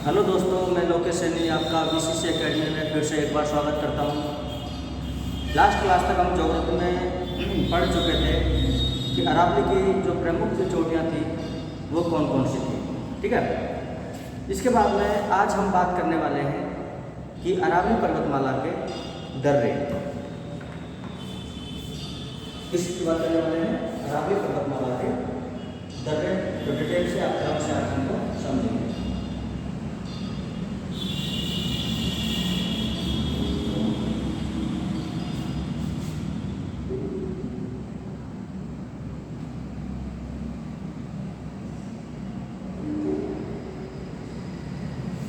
Hello दोस्तों, मैं लोकेश सैनी आपका बीसीसी एकेडमी में फिर से एक बार स्वागत करता हूँ। लास्ट क्लास तक हम ज्योग्राफी में पढ़ चुके थे कि अरावली की जो प्रमुख जो चोटियाँ थी वो कौन कौन सी थी। ठीक है, इसके बाद में आज हम बात करने वाले हैं कि अरावली पर्वतमाला के दर्रे। किसकी बात करने वाले हैं? अरावली पर्वतमाला के दर्रे, जो डिटेल से आप ध्यान से आज हमको समझेंगे।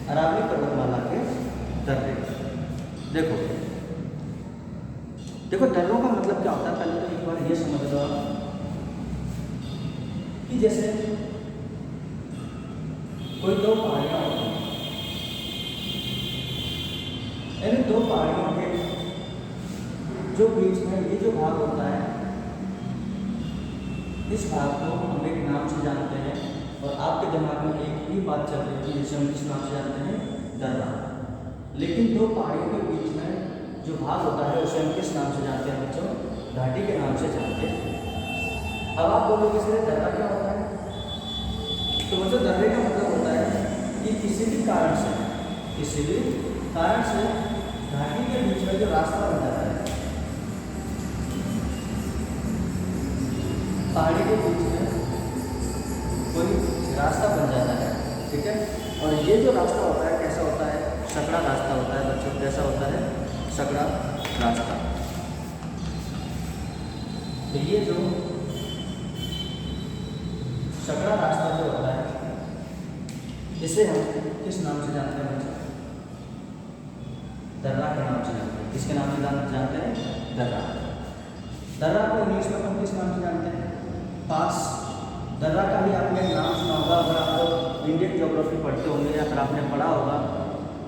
अरावली पर्वतमाला के दर्रे। देखो दर्रों का मतलब क्या होता है, पहले तो एक बार ये समझ लो कि जैसे कोई दो पहाड़ियां होती हैं, यानी दो पहाड़ियों के जो बीच में ये जो भाग होता है, इस भाग को हम एक नाम से जानते हैं। और आपके दिमाग में एक ही बात चल रही है जिसे हम किस नाम से जानते हैं? दर्रा। लेकिन दो पहाड़ियों के बीच में जो भाग होता है उसे हम किस नाम से जानते हैं बच्चों? घाटी के नाम से जानते हैं। अब आप बोलोगे सर दर्रा क्या होता है? तो बच्चों दर्रे का मतलब होता है कि किसी भी कारण से घाटी के बीच में जो रास्ता बन जाता है, पहाड़ी के बीच में कोई रास्ता बन जाता है। ठीक है, और ये जो रास्ता होता है कैसा होता है? सकड़ा रास्ता होता है बच्चों। कैसा होता है? सकड़ा रास्ता। तो ये जो सकड़ा रास्ता जो होता है, इसे हम किस नाम से जानते हैं बच्चों? दर्रा के नाम से जानते हैं। किसके नाम से जानते हैं? दर्रा। दर्रा को इंग्लिश में हम किस नाम से जानते हैं? पास। दर्रा का ही आपने नाम सुना होगा अगर आप लोग इंडियन ज्योग्राफी पढ़ते होंगे या फिर आपने पढ़ा होगा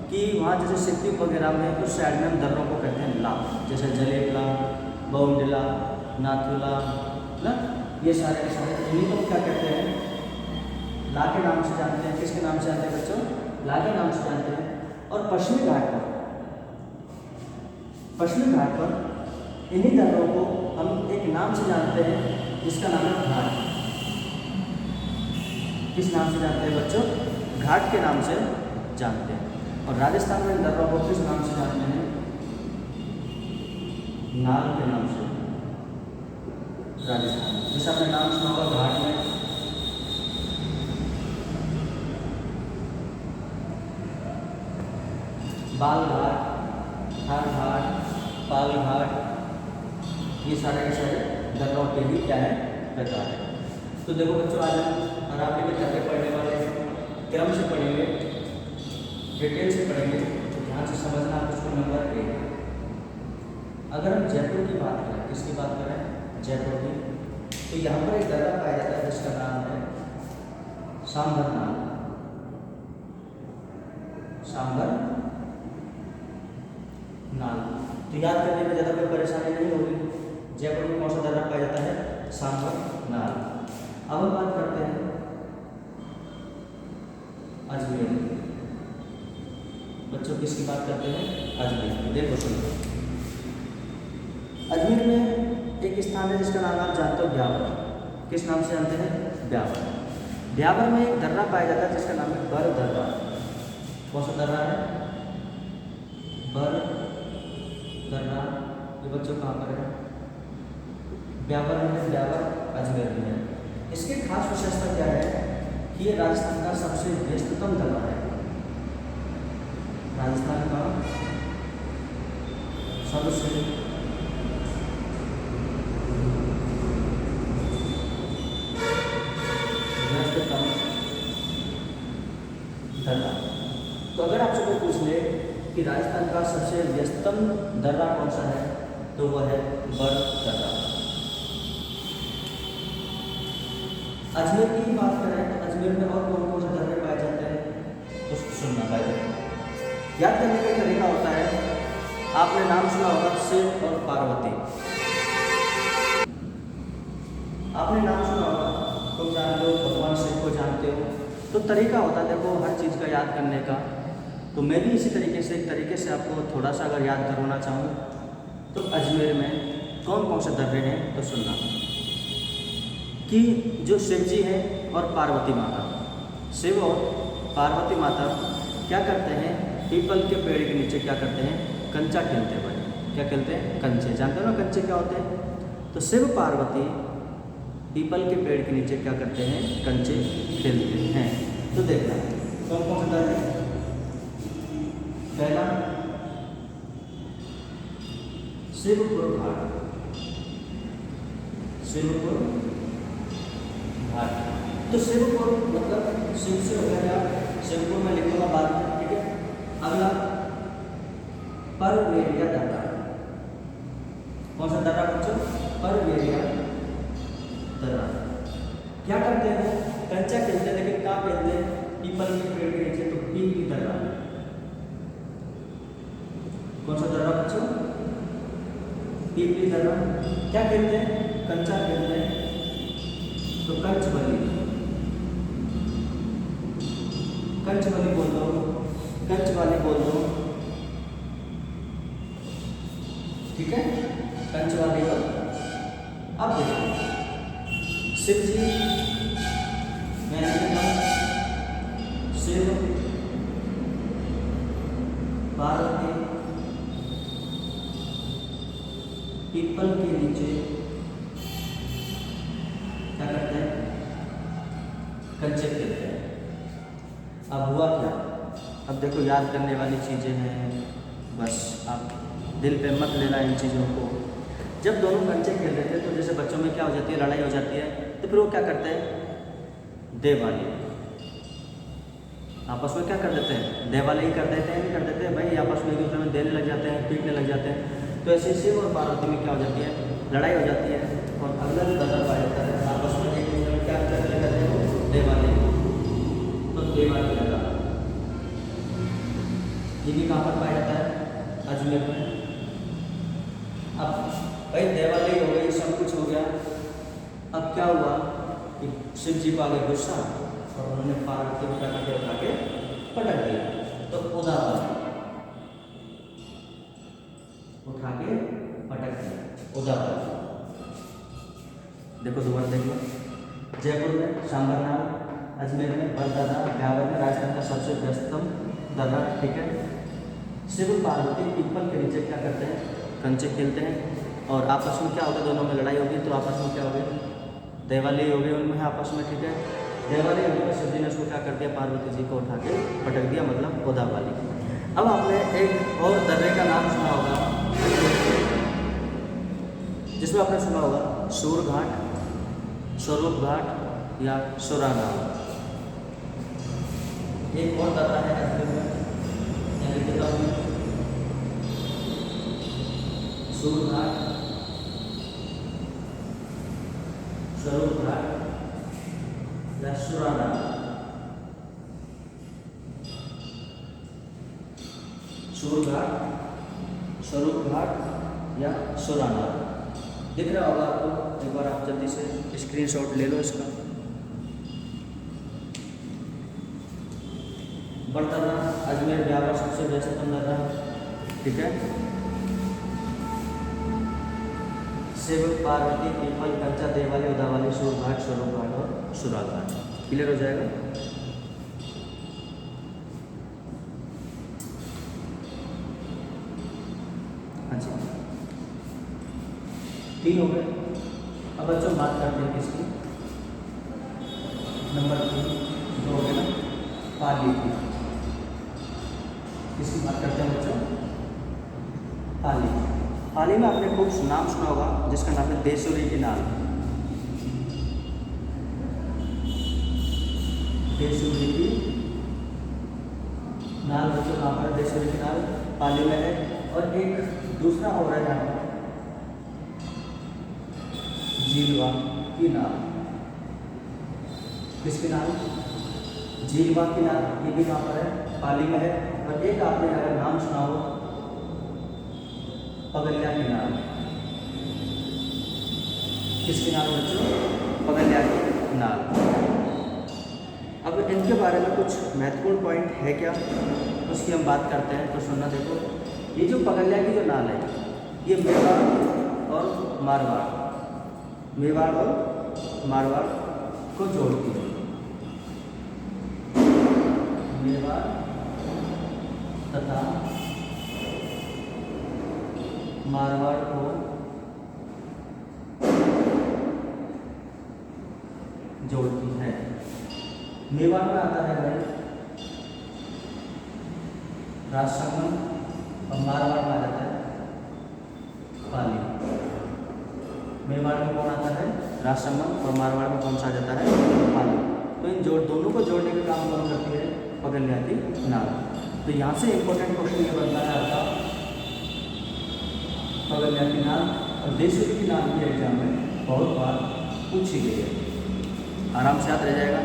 कि वहाँ जैसे सिक्किम वगैरह में कुछ साइड में हम दर्रों को कहते हैं ला, जैसे जलेबला, बौंडिला, नाथुला ना, ये सारे के सारे इन्हीं को क्या कहते हैं? ला के नाम से जानते हैं। किसके नाम से जानते हैं बच्चों? ला के नाम से जानते हैं। और पश्चिमी घाट पर इन्हीं दर्रों को हम एक नाम से जानते हैं जिसका नाम है घाट। किस नाम से जानते हैं बच्चों? घाट के नाम से जानते हैं। और राजस्थान में दर्रों को किस नाम से जानते हैं? नाल के नाम से। राजस्थान जैसे आपने नाम सुना होगा घाट में बाल घाट, थार घाट, पाल घाट, ये सारे के सारे दर्रों के ही क्या है? प्रकार है। तो देखो बच्चों, आज हम अरावली के दर्रे पढ़ने वाले हैं। क्रम से पढ़ेंगे, डिटेल से पढ़ेंगे, तो ध्यान से समझना आप उसको। नंबर 1, अगर हम जयपुर की बात करें, किसकी बात करें? जयपुर की, तो यहाँ पर एक दर्रा पाया जाता है जिसका नाम है सांभर नाल। सांभर नाल। तो याद करने में ज़्यादा कोई परेशानी नहीं होगी। जयपुर में कौन सा दर्रा पाया जाता है? सांभर नाल। अब हम बात करते हैं अजमेर। बच्चों किसकी बात करते हैं? अजमेर। देखो सुनो, अजमेर में एक स्थान है जिसका नाम आप जानते हो, ब्यावर। किस नाम से जानते हैं? ब्यावर। ब्यावर में एक दर्रा पाया जाता है जिसका नाम है बर दर्रा। कौन सा दर्रा है? बर दर्रा। ये बच्चों कहाँ पर है? ब्यावर में है। ब्यावर अजमेर में है। इसकी खास विशेषता क्या है कि ये राजस्थान का सबसे व्यस्ततम दर्रा है। राजस्थान का सबसे व्यस्ततम दर्रा। तो अगर आपसे कोई पूछ ले कि राजस्थान का सबसे व्यस्ततम दर्रा कौन सा है, तो वह है बर दर्रा। अजमेर की बात करें तो अजमेर में और कौन कौन से दर्रे पाए जाते हैं, तो सुनना पहले। याद करने का तरीका होता है, आपने नाम सुना होगा शिव और पार्वती। आपने नाम सुना होगा, तुम जानते हो भगवान शिव को जानते हो, तो तरीका होता है देखो हर चीज़ का याद करने का। तो मैं भी इसी तरीके से एक तरीके से आपको थोड़ा सा अगर याद करवाना चाहूँ तो अजमेर में कौन कौन से दर्रे हैं तो सुनना कि जो शिव जी हैं और पार्वती माता, शिव और पार्वती माता क्या करते हैं, पीपल के पेड़ के नीचे क्या करते हैं, कंचा खेलते हैं। भाई क्या खेलते हैं, कंचे। जानते हो ना कंचे क्या होते हैं। तो शिव पार्वती पीपल के पेड़ के नीचे क्या करते हैं, कंचे खेलते हैं। तो देखना कौन कौन सा दर्रे है। पहला शिवपुर घाट, शिवपुर घाट। तो शिवपुर मतलब शिव से हो गया, शिवपुर में लिखूंगा बाद में, ठीक है। अगला परवेरिया दर्रा। कौन सा दर्रा बच्चों, परवेरिया दर्रा। क्या करते हैं, कंचा खेलते हैं, लेकिन कहाँ खेलते हैं, पीपल के पेड़ के नीचे। तो पीपली दर्रा। कौन सा दर्रा बच्चों, पीपली दर्रा। क्या खेलते हैं, कंचा खेलते हैं। तो कंचबली, कंचबली बोल दो, कंचवाली बोल दो, ठीक है, कंचवाली को। अब देखो शिव जी, मैं शिव पार्वती पीपल के नीचे क्या करते हैं, कंचे खेलते हैं। अब हुआ क्या, अब देखो याद करने वाली चीज़ें हैं, बस आप दिल पे मत लेना इन चीज़ों को। जब दोनों कंचे खेल रहे थे तो जैसे बच्चों में क्या हो जाती है, लड़ाई हो जाती है, तो फिर वो क्या करते हैं, देवाली आपस में क्या कर देते हैं, देवाली ही कर देते हैं, नहीं कर देते हैं भाई, आपस में एक दूसरे में देने लग जाते हैं, पीटने लग जाते हैं। तो ऐसे शिव और पार्वती में क्या हो जाती है, लड़ाई हो जाती है। और अगला जो दर्रा पाया जाता है आपस में एक दूसरे में क्या करते हैं, देवाली। तो देवाली दर्रा ये भी कहाँ पर पाया जाता है, अजमेर में। अब भाई दिवाली हो गई, सब कुछ हो गया। अब क्या हुआ कि शिव जी को आगे गुस्सा और उन्होंने पार्वती को उठा के पटक दिया। तो उदावली, उठा के पटक दिया, उदावली। देखो दोबारा देख लो, जयपुर में सांबरनाल, अजमेर में बरदादा, ब्यावर में राजस्थान का सबसे व्यस्तम दर्रा, ठीक है। शिव पार्वती पीपल के नीचे क्या करते हैं, कंचे खेलते हैं। और आपस में क्या होगा, दोनों में लड़ाई होगी। तो आपस में क्या हो गया, दिवाली हो गई उनमें आपस में, ठीक है। दिवाली होगी तो शिव जी ने उसको क्या कर दिया, पार्वती जी को उठा के पटक दिया, मतलब गोदावली। अब आपने एक और दर्रे का नाम सुना होगा, जिसमें आपने सुना होगा सूर घाट, स्वरूप घाट या सुरागांव। एक और दर्रा है अजमेर में, यहाँ लिख देता हूँ, सूर घाट, स्वरूप घाट या सुरागांव। सूर घाट, स्वरूप घाट या सुरागांव दिख रहा होगा आपको। एक बार आप जल्दी से स्क्रीनशॉट ले लो इसका। बरदादा, अजमेर, ब्यावर सबसे व्यस्तम दर्रा, ठीक है। शिव पार्वती पीपल कंचा देवाली उदावली सूर घाट स्वरूप घाट और सुराघाट। क्लियर हो जाएगा। हाँ जी, 3 हो गए। अब बच्चों बात करते हैं किसकी, नंबर 3 जो हो गया ना, पाली की। किसकी बात करते हैं बच्चों, पाली। पाली में आपने खूब नाम सुना होगा जिसका नाम है देशूरी की नाल। देशूरी की नाल बच्चों कहाँ पर, देशूरी की नाल पाली में है। और एक दूसरा हो रहा है यहाँ पर झीलवा की नाल। किसकी नाल, झीलवा की नाल, ये भी कहाँ पर है, पाली में है। और एक आपने अगर नाम सुना हो पगलिया की नाल। किसकी नाल बच्चों, पगलिया की नाल। अब इनके बारे में कुछ महत्वपूर्ण पॉइंट है क्या, उसकी हम बात करते हैं। तो सुनना, देखो ये जो पगल्या की जो नाल है, ये मेवाड़ और मारवाड़, मेवाड़ और मारवाड़ को जोड़ती है। मेवाड़ तथा मारवाड़ को जोड़ती है। मेवाड़ में आता है भाई राजसमंद और मारवाड़ में आ जाता है पाली। मेवाड़ में कौन आता है? राजसमंद, और मारवाड़ में कौन सा आ जाता है? पाली। तो इन दोनों को जोड़ने का काम कौन करती है? पगल्या की नाल। तो यहाँ से इम्पोर्टेंट क्वेश्चन ये बनता है आपका पगल्या की नाल और देशूरी की नाल भी एग्जाम में बहुत बार पूछी गई है, आराम से याद रह जाएगा।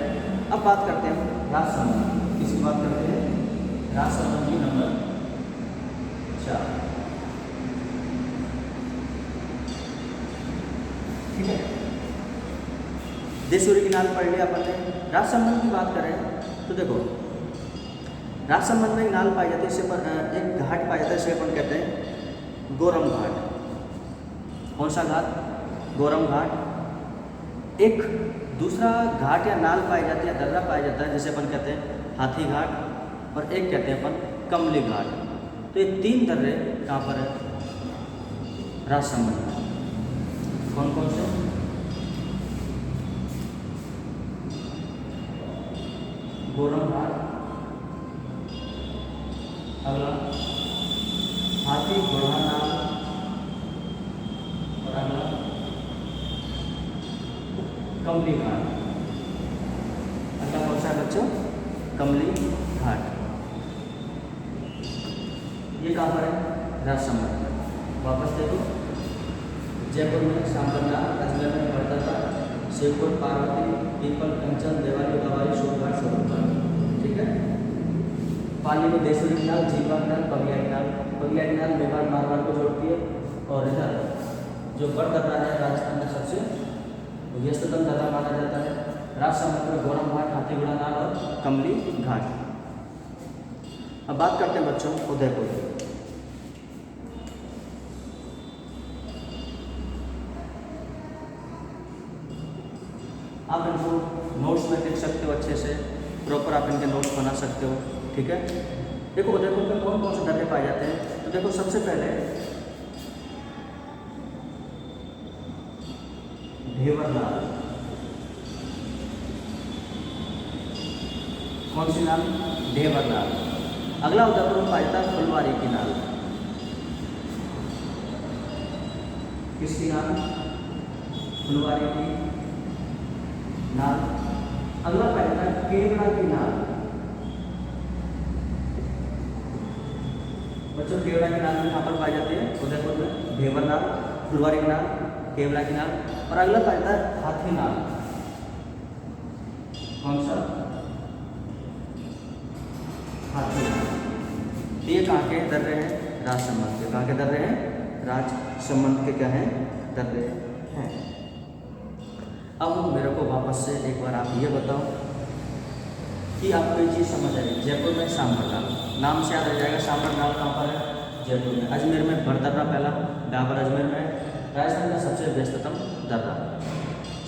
अब बात करते हैं राजसमंद, किसकी बात करते हैं? राजसमंद की नंबर 4, ठीक है। देशूरी की नाल पढ़ लिया अपन ने। राजसमंद की बात करें तो देखो राजसमंद में एक नाल पाई जाती है, इसे पर एक घाट पाया जाता है, इसे अपन कहते हैं गोरम घाट। कौन सा घाट? गोरम घाट। एक दूसरा घाट या नाल पाई जाती है, दर्रा पाया जाता है, जिसे अपन कहते हैं हाथी घाट, और एक कहते हैं अपन कमली घाट। तो ये 3 दर्रे कहाँ पर है? राजसमंद में। कौन कौन से? गोरम घाट, अगला हाथी घोड़ा नाल, और अगला कमली घाट। अगला कौन सा है बच्चों? कमली घाट। ये कहाँ पर है? राजसमंद में। वापस देखो, जयपुर में सांबरनाथ, अजमेर में बड़दर्रा, शिवपुर, पार्वती, पीपल, कंचन, देवाली, उदावाली, शोरघाट, स्वरूपघाट, ठीक है। पाली में देशूरी की नाल, जीवा की नाल, पगल्या की नाल। पगल्या की नाल मेवाड़ मारवाड़ को जोड़ती है, और इधर जो बड़दर्रा है राजस्थान का सबसे व्यस्ततम दर्रा माना जाता है। राजसमंद में गोरम घाट, हाथीगुड़ा नाल और कमली घाट। अब बात करते हैं बच्चों उदयपुर। आप इनको नोट्स में लिख सकते हो, अच्छे से प्रॉपर आप इनके नोट्स बना सकते हो, ठीक है। देखो उदयपुर में कौन कौन से दर्रे पाए जाते हैं? तो देखो सबसे पहले ढेवर नाल। कौन सी नाल? ढेवर नाल। अगला उदयपुर में पाया जाता है फुलवारी की नाल। किसकी नाल? फुलवारी की नाल। अगला पाया जाता है केवड़ा की नाल। बच्चों केवड़ा की नाल में कहाँ पर पाई जाती है? उदयपुर में। ढेवर नाल, फुलवारी की नाल, केवड़ा की नाल, और अगला पाया जाता है हाथी नाल। कौन सा? हाथी नाल। ये कहाँ के दर्रे हैं? राजसमंद के। कहाँ के दर्रे हैं? राजसमंद के क्या हैं? दर्रे हैं। अब मेरे को वापस से एक बार आप ये बताओ कि आपको ये चीज़ समझ आई। जयपुर में सांबरनाल, नाम से याद रह जाएगा। सांबरनाल कहाँ पर है? जयपुर में। अजमेर में बड़दर्रा पहला, डाबर अजमेर में है। राजस्थान का सबसे व्यस्ततम दर्रा।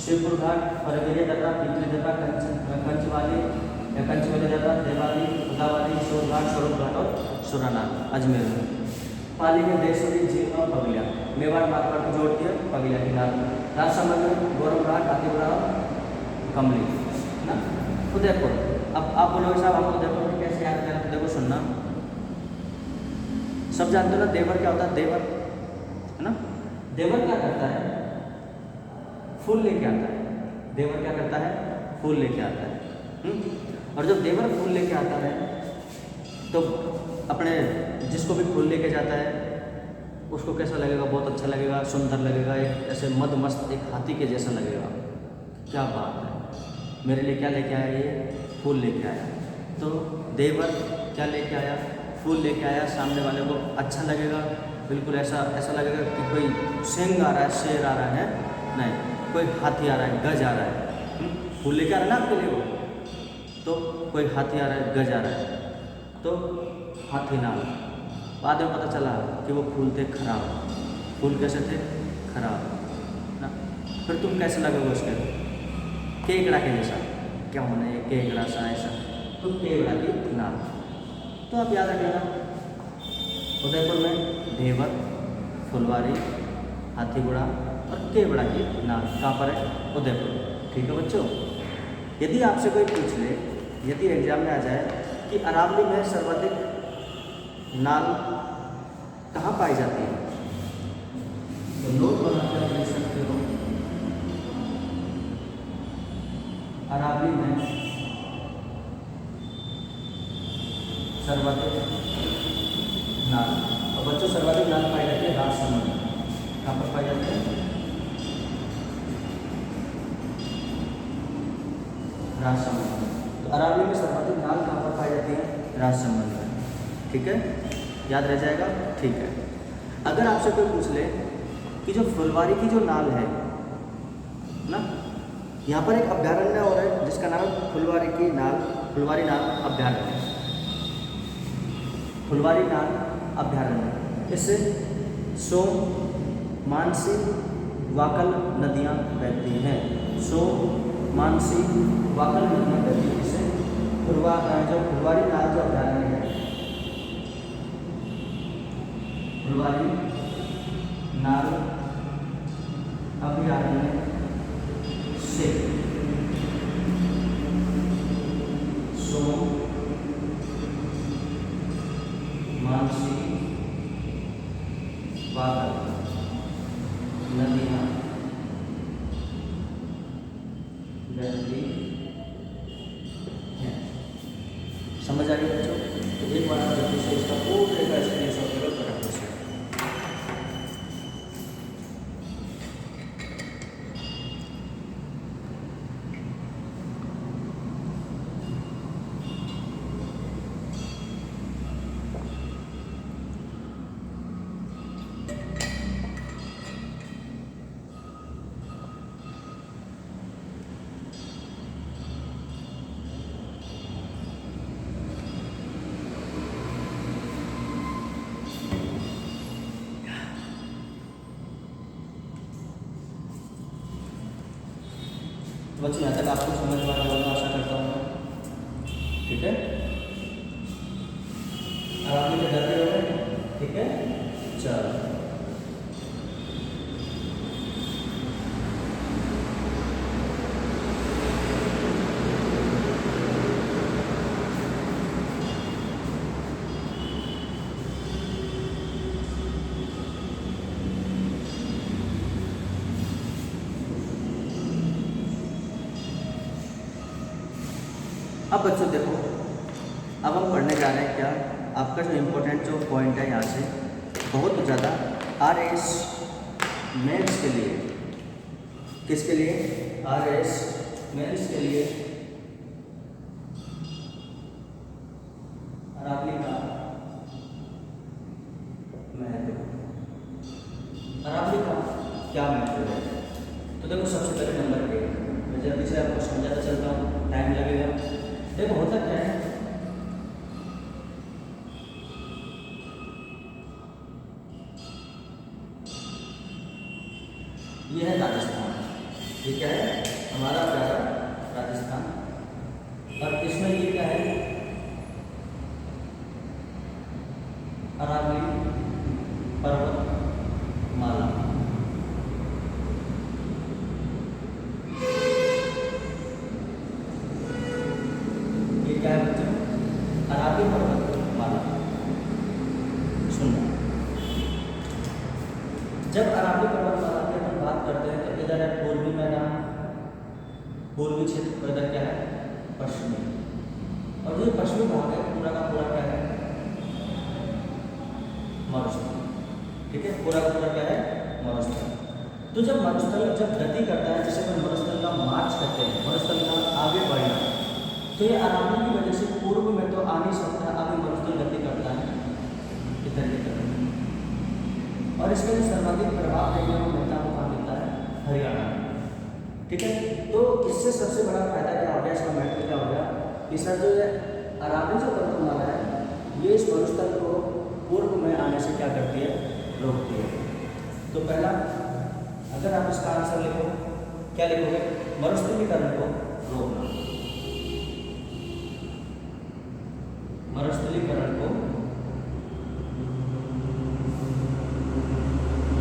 शिवपुर घाट, परगेरिया दर्रा, पिपली दर्रा, कंचवाली दर्रा, देवाली, उदावाली, शोरघाट, स्वरूपघाट और सुरानाल अजमेर में। पाली में देशूरी, जीवा और पगल्या। मेवाड़ मारवाड़ को जोड़ती है पगल्या की नाल। राजसमंद में गोरम घाट, हाथीगुड़ा और कमली ना। उदयपुर, अब आप बोलोगे साहब हम उदयपुर में कैसे याद करें? तो देखो सुनना, सब जानते हो ना देवर क्या होता है? देवर है ना। देवर क्या करता है? फूल लेके आता है। देवर क्या करता है? फूल लेके आता है। और जब देवर फूल लेके आता है तो अपने जिसको भी फूल लेके जाता है उसको कैसा लगेगा? बहुत अच्छा लगेगा, सुंदर लगेगा, एक ऐसे मदमस्त एक हाथी के जैसा लगेगा। क्या बात है, मेरे लिए क्या लेके आया? ये फूल लेके आया। तो देवर क्या लेके आया? फूल लेके आया। सामने वाले को अच्छा लगेगा, बिल्कुल ऐसा लगेगा कि कोई सिंह आ रहा है, शेर आ रहा है, नहीं कोई हाथी आ रहा है, गज आ रहा है। फूल लेके आ रहा है ना आपके लिए वो, तो कोई हाथी आ रहा है, गज आ रहा है, तो हाथी नाल। बाद में पता चला कि वो फूल थे खराब। फूल कैसे थे? खराब ना। फिर तुम कैसे लगोगे उसके? केकड़ा के जैसा। क्या होना है केकड़ा सा ऐसा, तो केकड़ा की नाल। तो आप याद रखिएगा, उदयपुर में ढेबर, फुलवारी, हाथीगुड़ा और केवड़ा की नाल कहाँ पर है? उदयपुर। ठीक है बच्चों। यदि आपसे कोई पूछ ले, यदि एग्जाम में आ जाए कि अरावली में सर्वाधिक नाल कहाँ पाई जाती है, तो नोट बनाकर आप लिख सकते हो, अरावली में सर्वाधिक नाल। और बच्चों सर्वाधिक नाल पाई जाती है राजसमंद में। कहाँ पर पाई जाती है? राजसमंद में। तो अरावली में सर्वाधिक नाल कहाँ पर पाई जाती है? राजसमंद में। ठीक है, याद रह जाएगा। ठीक है। अगर आपसे कोई पूछ ले कि जो फुलवारी की जो नाल है ना, यहाँ पर एक अभ्यारण्य और है जिसका नाम है फुलवारी की नाल, फुलवारी नाल अभ्यारण्य। फुलवारी नाल अभ्यारण्य, इससे सोम, मानसी, वाकल नदियाँ बहती हैं। सोम, मानसी, वाकल नदियाँ बहती हैं। इससे जो फुलवारी नाल जो अभ्यारण्य है, फुलवारी नाल अभ्यारण्य से सोम, मानसी, वाकल नदियाँ बहती हैं। समझ आ गई बच्चों? तो एक बार आप जल्दी से इसका पूरे का स्क्रीनशॉट लेकर फटाफट से। बच्चों यहाँ तक आपको समझ में आ गया होगा, आशा करता हूँ। ठीक है, अब आप मुझे डरते हो गए? ठीक है, चलो। अब बच्चों देखो, अब हम पढ़ने जा रहे हैं क्या, आपका जो इम्पोर्टेंट जो पॉइंट है यहाँ से बहुत ज़्यादा RS मेंस के लिए। किसके लिए? RS मेंस के लिए अरावली का महत्व। अरावली का क्या महत्व है? तो देखो, सबसे पहले नंबर 1, मैं जल्दी से आपको समझाता चलता हूँ, टाइम लगेगा। देखो होता क्या है, ये है राजस्थान। ये क्या है? हमारा प्यारा राजस्थान। और इसमें ये क्या है? अरावली पर्वतमाला। ये क्या है बच्चों? अरावली पर्वतमाला। सुनना, जब अरावली पर्वतमाला की हम बात करते हैं तो इधर है पूर्वी मैदान, पूर्वी क्षेत्र। इधर क्या है? पश्चिमी। और जो पश्चिमी भाग है पूरा का पूरा क्या है? मरुस्थल। ठीक है, पूरा का पूरा क्या है? मरुस्थल। तो जब मरुस्थल जब गति करता है, जिसे हम मरुस्थल का मार्च कहते हैं, मरुस्थल का आगे बढ़ना, तो ये अरावली की वजह से पूर्व में तो आ नहीं सकता, आगे मरुस्थल गति करता है इधर की तरफ। और इसका जो सर्वाधिक प्रभाव देखने को मिलता है वो कहाँ मिलता है? हरियाणा। ठीक है, तो इससे सबसे बड़ा फायदा क्या हो गया, इसका महत्व क्या हो गया? तीसरा जो है अरावली जो पर्वतमाला है ये इस मरुस्थल को पूर्व में आने से क्या करती है, रोकती है। तो पहला अगर आप इसका आंसर लिखो, क्या लिखोगे, मरुस्थलीकरण को रोकना, मरुस्थलीकरण को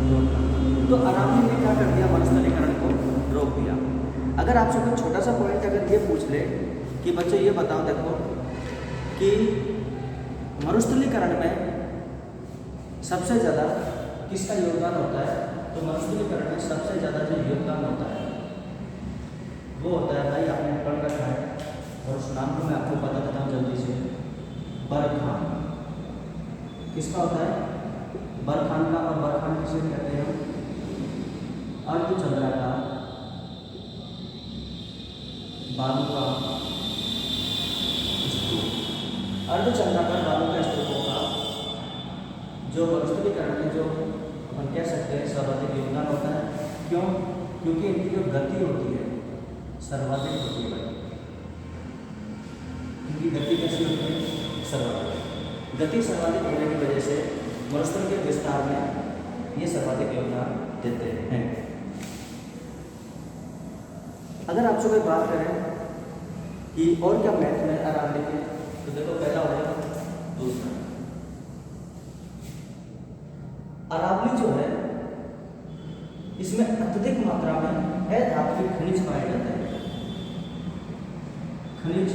रोकना। तो अरावली ने क्या कर दिया, मरुस्थलीकरण को रोक दिया। अगर आपसे कोई छोटा सा पॉइंट अगर ये पूछ ले कि बच्चों ये बताओ देखो कि मरुस्थलीकरण में सबसे ज़्यादा किसका योगदान होता है, तो मरुस्थलीकरण में सबसे ज़्यादा जो योगदान होता है वो होता है, भाई आपने पढ़ रखा है और उस नाम को मैं आपको बता देता हूँ जल्दी से, बरखान। किसका होता है, बरखान का। और बरखान किसे कहते हैं, अर्धचंद्राकार बालू का स्तूप, अर्धचंद्राकार बालू का स्तूपों का जो मरुस्थलीकरण में जो हम कह सकते हैं सर्वाधिक योगदान होता है। क्यों, क्योंकि इनकी जो गति होती है सर्वाधिक होती है। इनकी गति कैसी होती है, सर्वाधिक। गति सर्वाधिक होने की वजह से मरुस्थल के विस्तार में ये सर्वाधिक योगदान देते हैं। अगर आपसे कोई बात करें कि और क्या महत्व है अरावली के, तो देखो पहला हो गया, दूसरा अरावली जो है इसमें अत्यधिक मात्रा में अधात्विक खनिज पाए जाते हैं। खनिज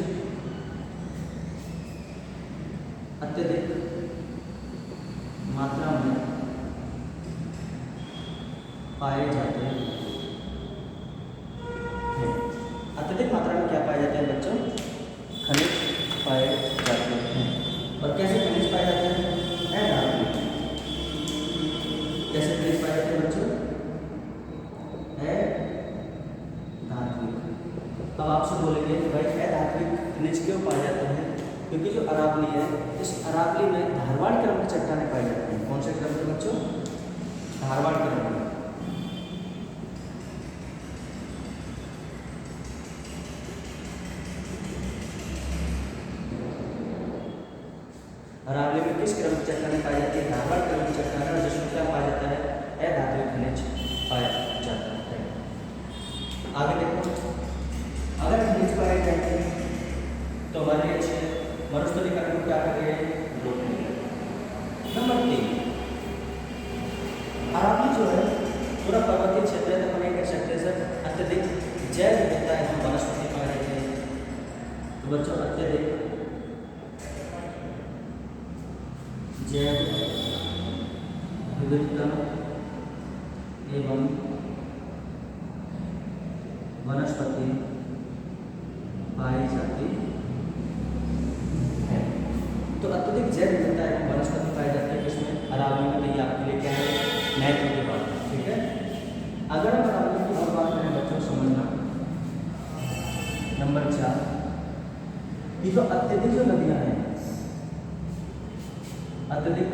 अत्यधिक मात्रा में पाए जाते हैं। अत्यधिक मात्रा में क्या पाए जाते हैं बच्चों, खनिज पाए जाते हैं। और कैसे खनिज पाए जाते हैं, अधात्विक। कैसे खनिज पाए जाते हैं बच्चों, अधात्विक। अब आपसे बोलेंगे भाई अधात्विक खनिज क्यों पाए जाते हैं, क्योंकि जो अरावली है इस अरावली में धारवाड़ क्रम की चट्टानें पाई जाती हैं। कौन से क्रम के बच्चों, धारवाड़ क्रम की। अरावली में किस क्रम की चट्टानें पाई जाती है, धारवाड़ क्रम की चट्टानें, जिसमें क्या पाया जाता है, अधात्विक खनिज पाया जाता है। आगे देखो, अगर खनिज पाए जाते हैं तो हमारे अच्छे मरुस्थलीकरण को क्या करेंगे, रोकेंगे। नंबर 3, अरावली जो है पूरा पर्वतीय क्षेत्र है, तो हम ये कह सकते हैं सर अत्यधिक जैव विविधता एवं वनस्पति पाए जाते हैं। तो बच्चों अत्यधिक जैव विविधता एवं वनस्पति पाई जाती है। तो अत्यधिक जैव विविधता एवं वनस्पति पाई जाती है किसमें, अरावली में। तो ये आपके लिए क्या है, महत्व की बात है, ठीक है। अगर हम अरावली की और बात करें बच्चों, समझना नंबर 4, ये जो अत्यधिक जो नदियां हैं, अत्यधिक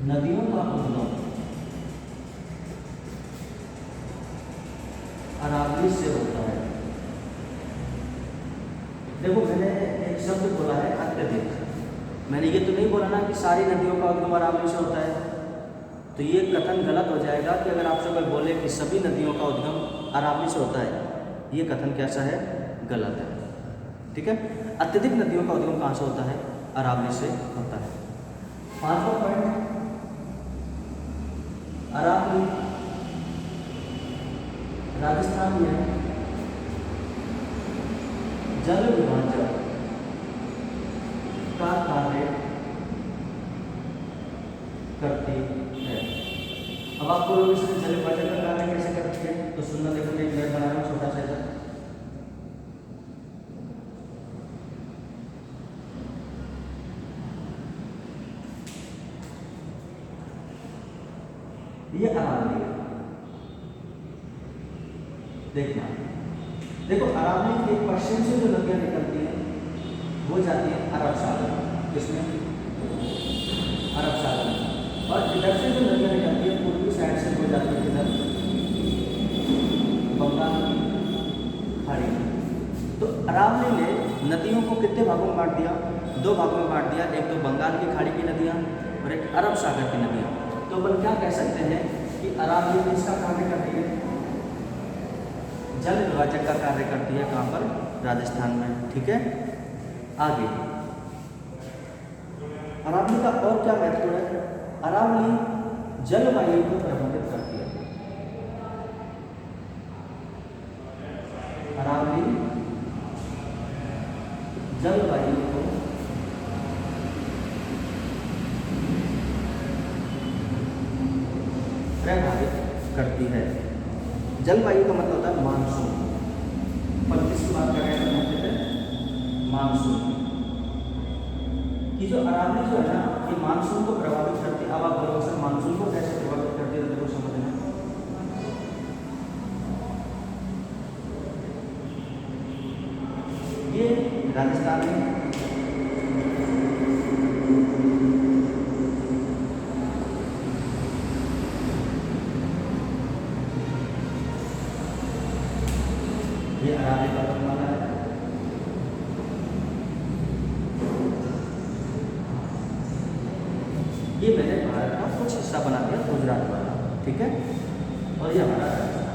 नदियों का उद्गम अरावली से होता है। देखो मैंने एक शब्द बोला है अत्यधिक, मैंने ये तो नहीं बोला ना कि सारी नदियों का उद्गम अरावली से होता है। तो ये कथन गलत हो जाएगा कि अगर आपसे कोई बोले कि सभी नदियों का उद्गम अरावली से होता है, ये कथन कैसा है, गलत है, ठीक है। अत्यधिक नदियों का उद्गम कहाँ से होता है, अरावली से होता है। 5वां पॉइंट, अरावली राजस्थान में जल विभाजन का कार्य करती है। अब आपको जल विभाजन का कार्य कैसे करती है, तो सुनना, देखो मैं एक मैप बना रहा हूँ छोटा सा। ये अरावली है, देखना, देखो अरावली के पश्चिम से जो नदियाँ निकलती हैं वो जाती है अरब सागर, किसमें, अरब सागर। और इधर से जो नदियाँ निकलती है पूर्वी साइड से वो जाती है इधर बंगाल की खाड़ी। तो अरावली ने नदियों को कितने भागों में बांट दिया? 2 भागों में बांट दिया। एक तो बंगाल की खाड़ी की नदियाँ और एक अरब सागर की नदियाँ। तो अपन क्या कह सकते हैं कि अरावली किसका कार्य करती है? जल विभाजक का कार्य करती है। कहाँ पर? राजस्थान में। ठीक है, आगे अरावली का और क्या महत्व है? अरावली जलवायु को प्रभावित करती है। अरावली जलवायु को प्रभावित करती है। जलवायु का मतलब होता है मानसून। पर किसकी बात कर रहे हैं? मानसून की जो अरावली जो है ना, ये मानसून को प्रभावित करती है। अब आप बोलोगे सर मानसून को कैसे प्रभावित करती है? तो समझना ये राजस्थान में ये अरावली पर्वतमाला है। ये मैंने भारत का कुछ हिस्सा बना दिया गुजरात वाला। ठीक है, और ये हमारा राजस्थान।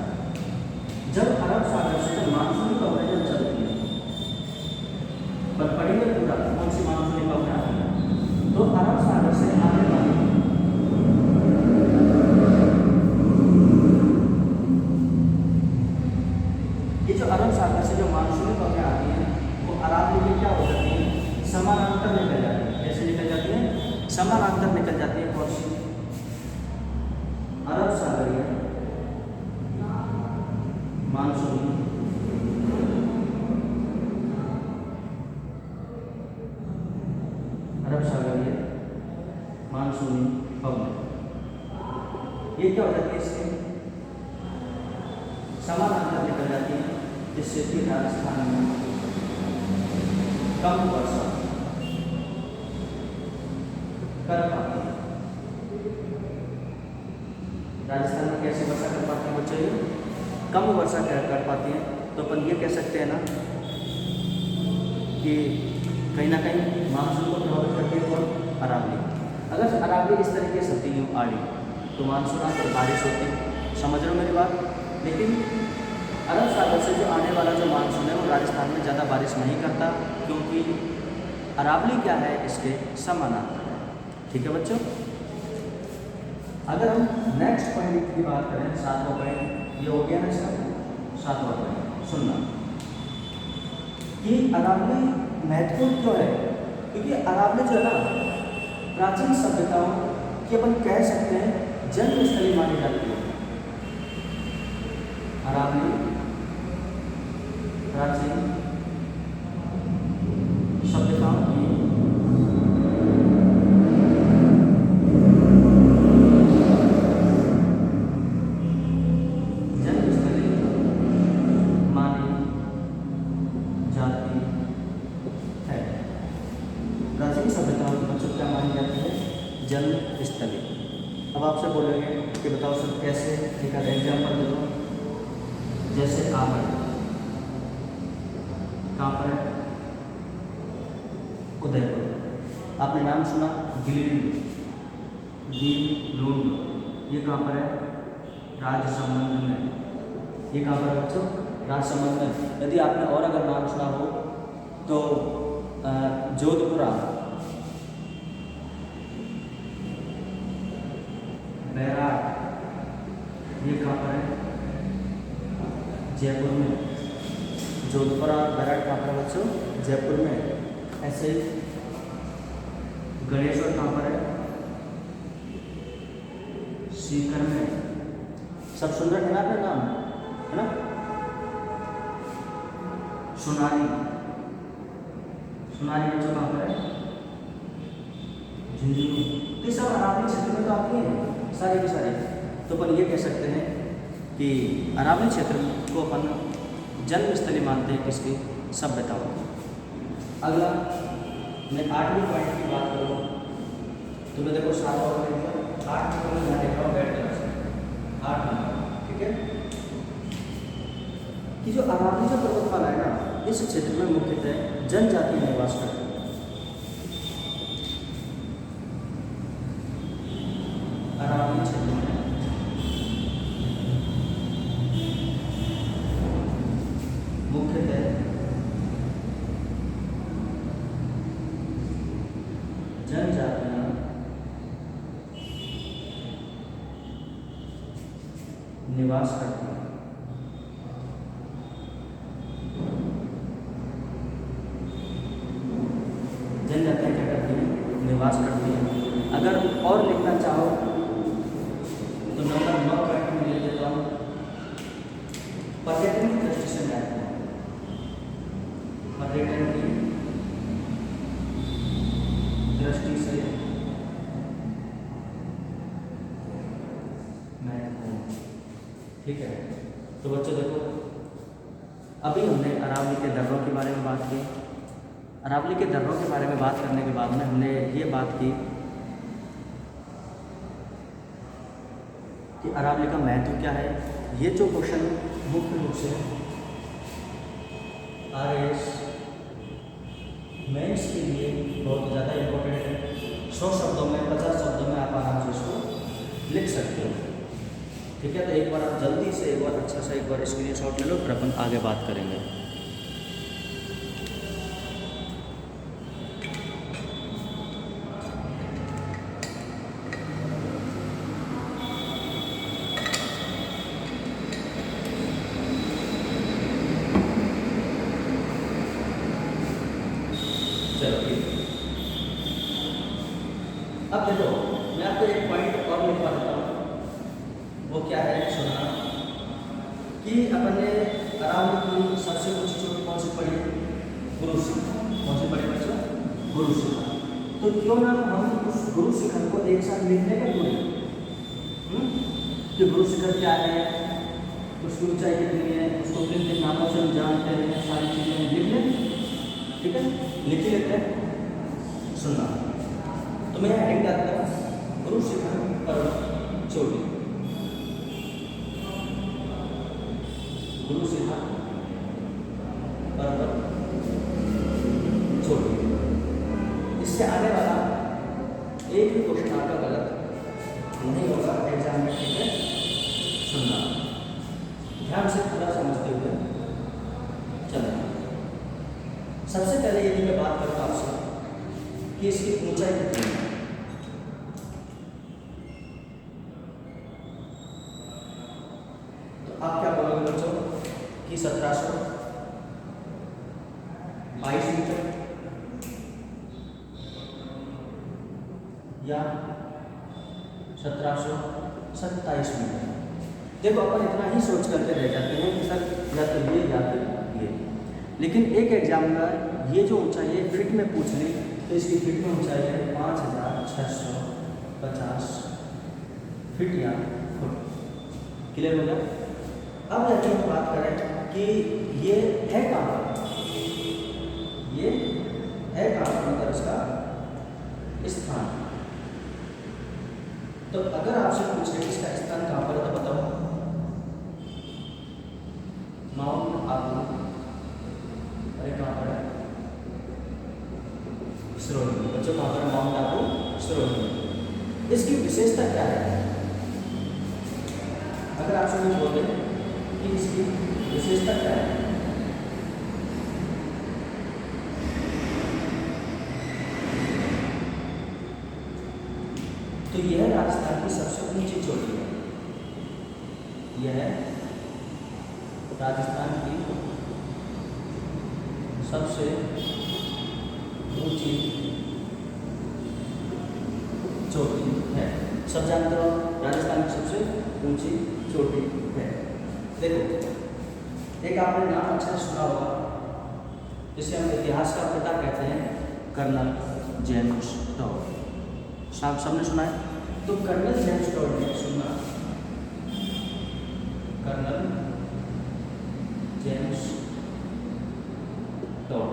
जब अरब सागर से जब मानसून कवरेज चलती है, पर पढ़ेंगे पूरा कौन सी मानसून कवरेज, तो अरब सागर से आने वाली ये जो अरब सागर से जो मानसून कवरेज आती है, वो अरावली में क्या हो जाती है? समानांतर निकल जाती है। कैसे निकल जाती है? समानांतर निकल जाती है। कौन सी? अरब सागरीय मानसून अरब सागरीय मानसूनी पवन। ये क्या हो जाती है? इसके समानांतर निकल जाती है, जिससे कि राजस्थान में कम वर्षा कर पाती है। राजस्थान में कैसे वर्षा कर पाती है बच्चे? कम वर्षा कर पाती है। तो अपन ये कह सकते हैं ना कि कहीं ना कहीं मानसून को प्रभावित करती है। और अरावली, अगर अरावली इस तरीके से होती है आड़ी, तो मानसून आकर बारिश होती। समझ रहे हो मेरी बात? लेकिन अरब सागर से जो आने वाला जो मानसून है वो राजस्थान में ज़्यादा बारिश नहीं करता, क्योंकि अरावली क्या है? इसके समानांतर है। ठीक है बच्चों, अगर हम नेक्स्ट पॉइंट की बात करें, 7वां पॉइंट ये हो गया ना इसका। 7वां पॉइंट सुनना कि अरावली महत्वपूर्ण क्यों है? क्योंकि अरावली जो है ना, प्राचीन सभ्यताओं की अपन कह सकते हैं जन्मस्थली मानी जाती है। अरावली प्राचीन सभ्यताओं की जन्मस्थली मानी जाती है। प्राचीन सभ्यताओं की बच्चों क्या मानी जाती है? जन्मस्थली। अब आपसे बोलेंगे कि बताओ सर कैसे? एक एग्जाम्पल दे दो। जैसे आगरा कहाँ पर है? उदयपुर। आपने नाम सुना गिलुंड, ये कहाँ पर है? राजसमंद में। ये कहाँ पर है बच्चों? राजसमंद में। यदि आपने और अगर नाम सुना हो तो जोधपुरा, बैराट, ये कहाँ पर है? जयपुर में। जोधपुर और बैराट कहाँ पर है बच्चों? जयपुर में। ऐसे ही गणेश्वर कहाँ पर है? सीकर में। सब सुन रहे हैं ना अपने नाम, है ना? सोनारी बच्चों कहाँ पर है? झुंझुनू। तो सब अरावली क्षेत्र में तो आती है सारे के सारे। तो अपन ये कह सकते हैं कि अरावली क्षेत्र को अपन जन्मस्थली मानते हैं किसकी? सभ्यताओं की। अगला मैं 8वें पॉइंट की बात करूँ तो मैं देखो 7वां पॉइंट 8 को मैं यहाँ देख रहा हूँ बैठ कर 8 नंबर। ठीक है, कि जो अरावली जो पर्वतमाला है ना, इस इस क्षेत्र में मुख्यतः जनजाति निवास करती है। अरावली क्षेत्र में मुख्यतः जनजातियां निवास करती हैं। जनजातियां क्या करती हैं? निवास करती हैं। अगर और लिखना चाहो तो नंबर 9 पॉइंट में ले लेता हूँ, पर्यटन की दृष्टि से महत्वपूर्ण। पर्यटन की दृष्टि से महत्वपूर्ण। ठीक है, तो बच्चों देखो, अभी हमने अरावली के दर्रों के बारे में बात की। अरावली के दर्रों के बारे में बात करने के बाद में हमने ये बात की कि अरावली का महत्व क्या है। ये जो क्वेश्चन मुख्य रूप से RS मेंस के लिए बहुत ज़्यादा इम्पोर्टेंट है। 100 शब्दों में 50 शब्दों में आप आराम से इसको लिख सकते हो। ठीक है, तो एक बार आप जल्दी से एक बार अच्छा सा एक बार स्क्रीनशॉट ले लो, फिर अपन आगे बात करेंगे। चलो ठीक, अब देखो मैं आपको एक पॉइंट और लिखवा देता हूँ। वो क्या है, सुनना कि अपन ने अरावली की सबसे ऊंची चोटी कौन सी पड़ी? गुरु शिखर। कौन सी पड़ी बच्चों? गुरु शिखर। तो क्यों ना हम उस गुरु शिखर को एक साथ लिखने का पूरे कि गुरु शिखर क्या है, उसकी ऊंचाई कितनी है, उसको किन किन नामों से हम जानते हैं, सारी चीज़ें लिख लें। ठीक है, लिख ही लेते हैं। सुनना, तो मैं हेडिंग डालता हूँ गुरु शिखर पर्वत चोटी। गुरु शिखर पर्वत चोटी। इससे आने वाला एक भी क्वेश्चन आपका गलत नहीं होगा एग्जाम में। ठीक है, सुनना ध्यान से पूरा समझते हुए चलना। सबसे पहले यदि मैं बात करूँ आपसे कि इसकी ऊंचाई कितनी है, तो आप क्या बोलोगे बच्चों कि 1722 मीटर या 1727 मीटर। देखो अपन इतना ही सोच करके रह जाते हैं कि सर या तो ये या तो ये, लेकिन एक एग्जाम में ये जो ऊंचाई है फिट में पूछ ली तो इसकी फिट में ऊंचाई है 5650 फिट या फुट। क्लियर हो गया? अब यदि हम बात करें कि ये है कहाँ पर, ये है कहाँ पर, मतलब इसका स्थान। तो अगर आपसे पूछे कि इसका स्थान कहाँ पर है तो बताओ। माउंट आबू, अरे कहाँ पर है? श्रोणी। बच्चों कहाँ पर है माउंट आबू? श्रोणी। इसकी विशेषता क्या है? अगर आपसे कुछ बोले कि इसकी विशेषता क्या है, तो यह राजस्थान की सबसे ऊंची चोटी है। यह राजस्थान की सबसे ऊंची चोटी है। सब जानते हो राजस्थान की सबसे ऊंची चोटी है। देखो, एक आपने नाम अच्छा सुना होगा, जिसे हम इतिहास का पिता कहते हैं, कर्नल जेम्स टॉड। साहब सबने सुना है? तो कर्नल जेम्स टॉड ने सुना, कर्नल जेम्स टॉड,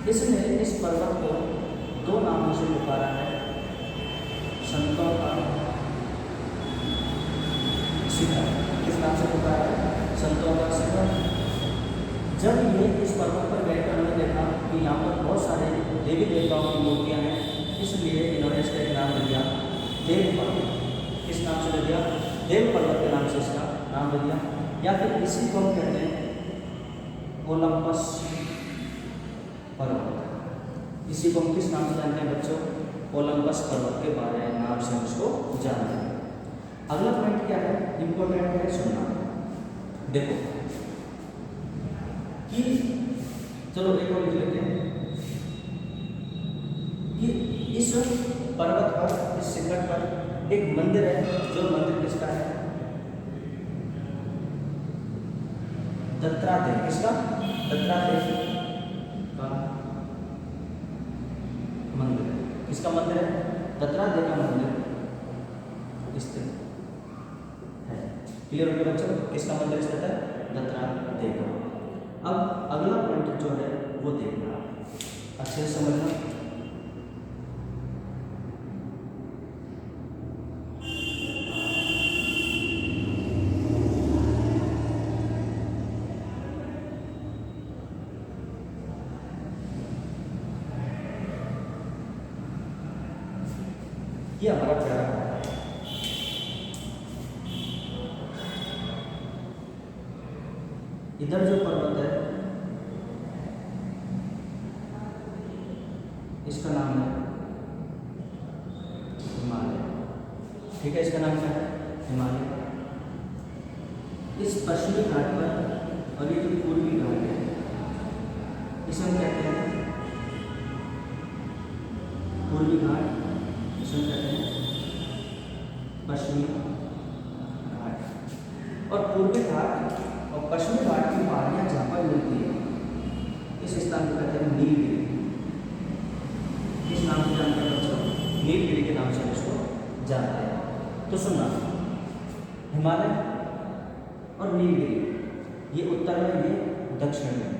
इसने इस पर्वत को दो नामों से पुकारा है, संतों का शिखर। किस नाम से पुकारा है? संतों का शिखर। जब ये इस पर्वत पर गए तो उन्होंने देखा कि यहाँ पर बहुत सारे देवी देवताओं की मूर्तियाँ हैं, इसलिए इन्होंने इसका एक नाम दे दिया देव पर्वत। किस नाम से दे दिया? देव पर्वत के नाम से इसका नाम दे दिया। या फिर इसी को हम कहते हैं ओलंपस पर्वत। इसी को हम किस नाम से जानते हैं बच्चों? ओलंपस पर्वत के बारे में नाम से हम इसको जानते हैं। अगला पॉइंट क्या है? इंपॉर्टेंट है, सुनना। देखो कि चलो एक और लिख लेते हैं कि इस पर्वत पर, इस शिखर पर एक मंदिर है। जो मंदिर किसका है? दत्तात्रेय। किसका? दत्तात्रेय का मंदिर है। किसका मंदिर है? दत्तात्रेय का मंदिर स्थित है। क्लियर हो गया बच्चों? किसका मंदिर स्थित है? दत्तात्रेय का। अब अगला पॉइंट जो है वो देखना, अच्छे से समझना। ये हमारा प्यारा है। इधर जो पर्वत है इसका नाम है हिमालय। ठीक है, इसका नाम क्या है? हिमालय। इस पश्चिमी घाट पर, और ये जो पूर्वी घाट है इसे हम कहते हैं पूर्वी घाट, इसे हम कहते हैं पश्चिमी घाट। और पूर्वी घाट और पश्चिमी घाट की पहाड़ियाँ जहाँ पर मिलती है इस स्थान को कहते हैं नीलगिरी। किस नाम से जानते हैं बच्चों? नीलगिरी के नाम से इसको जानते हैं। तो सुनना, हिमालय और नीलगिरी ये उत्तर में, ये दक्षिण में,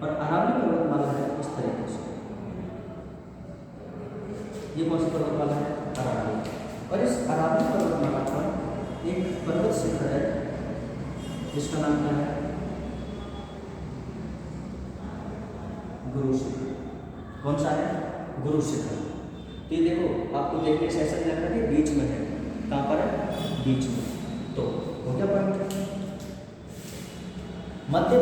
और अरावली पर्वतमाला है इस तरीके से। ये कौन सी पर्वतमाला है? अरावली। और इस अरावली पर्वतमाला पर एक पर्वत शिखर है जिसका नाम क्या है? गुरु शिखर। कौन सा है? गुरु शिखर। तो ये देखो, आपको देखने से ऐसा लग रहा है बीच में है। कहाँ पर है? बीच में। तो हो गया पॉइंट। मध्य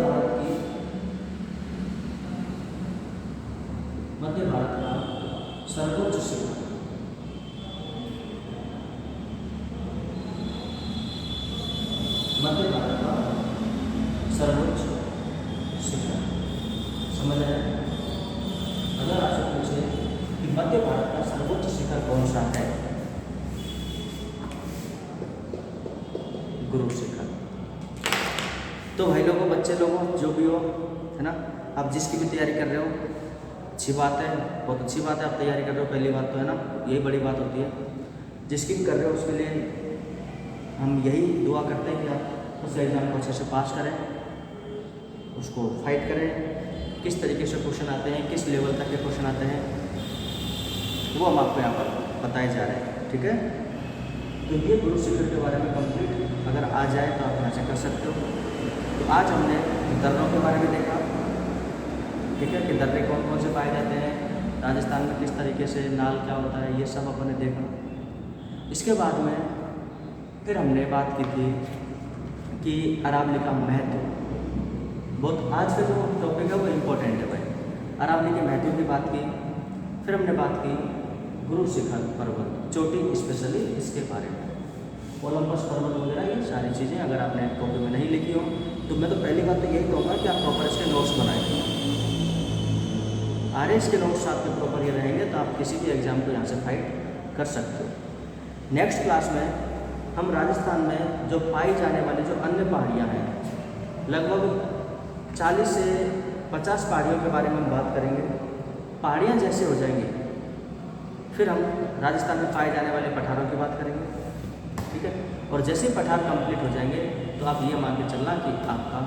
भारत का सर्वोच्च शिखर, मध्य भारत का सर्वोच्च शिखर, समझ आया? अगर आपसे पूछे कि मध्य भारत का सर्वोच्च शिखर कौन सा है? गुरु शिखर। तो भाई लोगों, बच्चे लोगों, जो भी हो, है ना, आप जिसकी भी तैयारी कर रहे हो, अच्छी बात है, बहुत अच्छी बात है। आप तैयारी कर रहे हो, पहली बात तो है ना, यही बड़ी बात होती है। जिसकी भी कर रहे हो उसके लिए हम यही दुआ करते हैं कि आप उस एग्ज़ाम को अच्छे से पास करें, उसको फाइट करें। किस तरीके से क्वेश्चन आते हैं, किस लेवल तक के क्वेश्चन आते हैं, वो हम आपको यहाँ पर बताए जा रहे हैं। ठीक है, तो ये गुरु शिखर के बारे में कंप्लीट अगर आ जाए तो आप यहाँ से कर सकते हो। तो आज हमने दर्रों के बारे में देखा, ठीक है, कि दर्रे कौन कौन से पाए जाते हैं, राजस्थान में किस तरीके से, नाल क्या होता है, ये सब अपन ने देखा। इसके बाद में फिर हमने बात की थी कि अरावली का महत्व, बहुत आज का जो टॉपिक है वो इम्पोर्टेंट है भाई। अरावली के महत्व की बात की। फिर हमने बात की गुरु शिखर पर्वत, चोटी स्पेशली इसके बारे में, ओलंपस पर्वत वगैरह, ये सारी चीज़ें अगर आपने कॉपी में नहीं लिखी हो तो मैं तो पहली बात तो यही कहूँगा कि आप प्रॉपर इसके नोट्स बनाएं। RS के नोट्स आपके प्रॉपर ये रहेंगे तो आप किसी भी एग्ज़ाम को यहाँ से फाइट कर सकते हो। नेक्स्ट क्लास में हम राजस्थान में जो पाई जाने वाली जो अन्य पहाड़ियाँ हैं, लगभग 40 से 50 पहाड़ियों के बारे में हम बात करेंगे। पहाड़ियाँ जैसे हो जाएंगी फिर हम राजस्थान में पाए जाने वाले पठारों की बात करेंगे। ठीक है, और जैसे पठार कंप्लीट हो जाएंगे तो आप ये मान के चलना कि आपका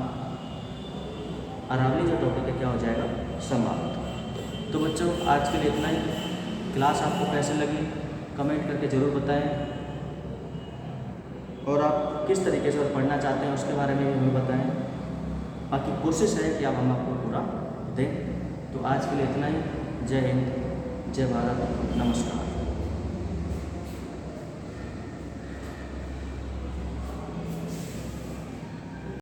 अरावली जो टॉपिक है क्या हो जाएगा, समाप्त। तो बच्चों आज के लिए इतना ही। क्लास आपको कैसे लगी कमेंट करके ज़रूर बताएं, और आप किस तरीके से और पढ़ना चाहते हैं उसके बारे में भी हमें बताएं। बाकी कोशिश है कि अब हम आपको पूरा दें। तो आज के लिए इतना ही। जय हिंद, जय भारत, नमस्कार।